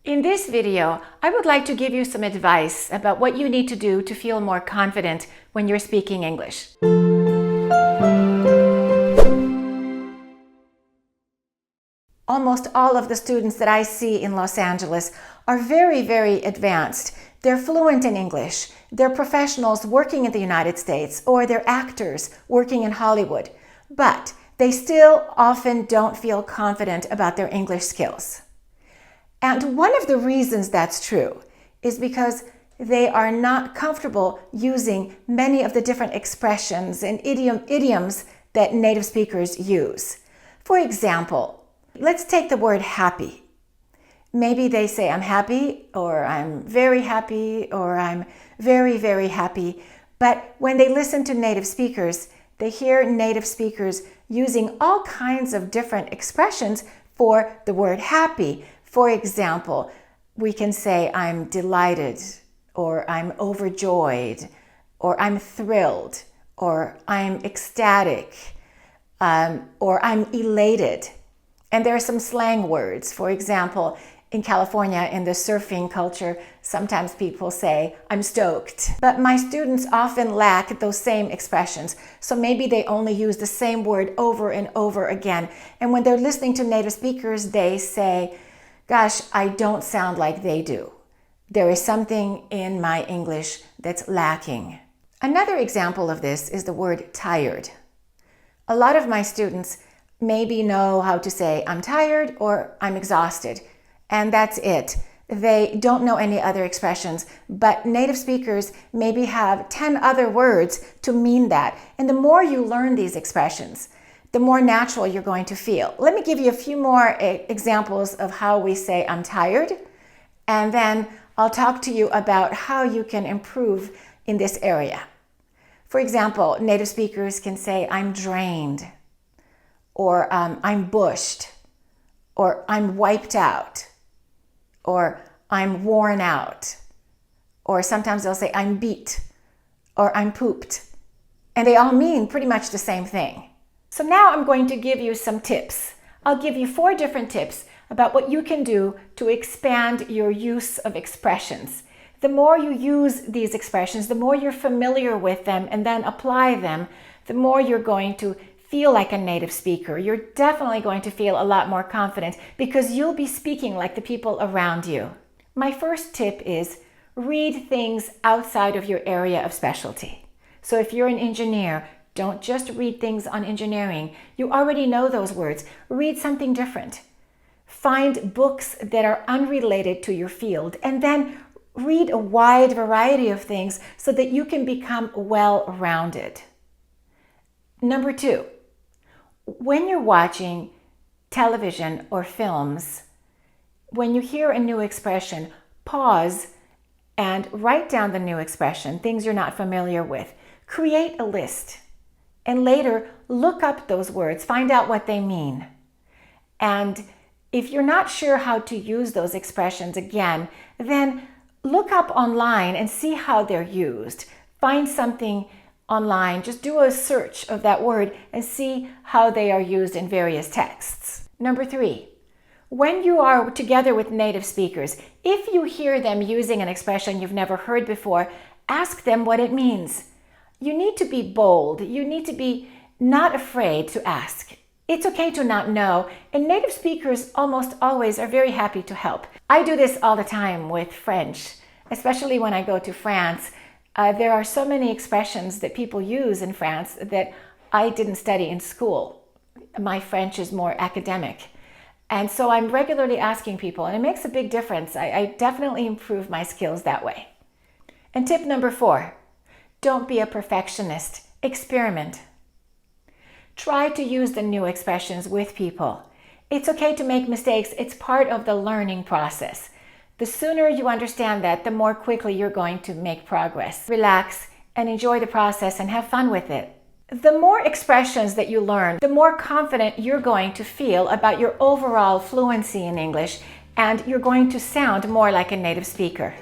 In this video, I would like to give you some advice about what you need to do to feel more confident when you're speaking English. Almost all of the students that I see in Los Angeles are very, very advanced. They're fluent in English. They're professionals working in the United States, or they're actors working in Hollywood. But they still often don't feel confident about their English skills. And one of the reasons that's true is because they are not comfortable using many of the different expressions and idioms that native speakers use. For example, let's take the word happy. Maybe they say, I'm happy, or I'm very happy, or I'm very, very happy. But when they listen to native speakers, they hear native speakers using all kinds of different expressions for the word happy. For example, we can say, I'm delighted, or I'm overjoyed, or I'm thrilled, or I'm ecstatic, or I'm elated. And there are some slang words. For example, in California, in the surfing culture, sometimes people say, I'm stoked. But my students often lack those same expressions. So maybe they only use the same word over and over again. And when they're listening to native speakers, they say, gosh, I don't sound like they do. There is something in my English that's lacking. Another example of this is the word tired. A lot of my students maybe know how to say I'm tired or I'm exhausted, and that's it. They don't know any other expressions, but native speakers maybe have 10 other words to mean that. And the more you learn these expressions, the more natural you're going to feel. Let me give you a few more examples of how we say I'm tired, and then I'll talk to you about how you can improve in this area. For example, native speakers can say I'm drained, or I'm bushed, or I'm wiped out, or I'm worn out, or sometimes they'll say I'm beat, or I'm pooped, and they all mean pretty much the same thing. So now I'm going to give you some tips. I'll give you 4 different tips about what you can do to expand your use of expressions. The more you use these expressions, the more you're familiar with them and then apply them, the more you're going to feel like a native speaker. You're definitely going to feel a lot more confident because you'll be speaking like the people around you. My first tip is read things outside of your area of specialty. So if you're an engineer, don't just read things on engineering. You already know those words. Read something different. Find books that are unrelated to your field, and then read a wide variety of things so that you can become well-rounded. Number 2, when you're watching television or films, when you hear a new expression, pause and write down the new expression, things you're not familiar with. Create a list. And later, look up those words, find out what they mean. And if you're not sure how to use those expressions again, then look up online and see how they're used. Find something online, just do a search of that word and see how they are used in various texts. Number 3, when you are together with native speakers, if you hear them using an expression you've never heard before, ask them what it means. You need to be bold. You need to be not afraid to ask. It's okay to not know, and native speakers almost always are very happy to help. I do this all the time with French, especially when I go to France. There are so many expressions that people use in France that I didn't study in school. My French is more academic. And so I'm regularly asking people, and it makes a big difference. I definitely improve my skills that way. And tip number 4. Don't be a perfectionist. Experiment. Try to use the new expressions with people. It's okay to make mistakes. It's part of the learning process. The sooner you understand that, the more quickly you're going to make progress. Relax and enjoy the process and have fun with it. The more expressions that you learn, the more confident you're going to feel about your overall fluency in English, and you're going to sound more like a native speaker.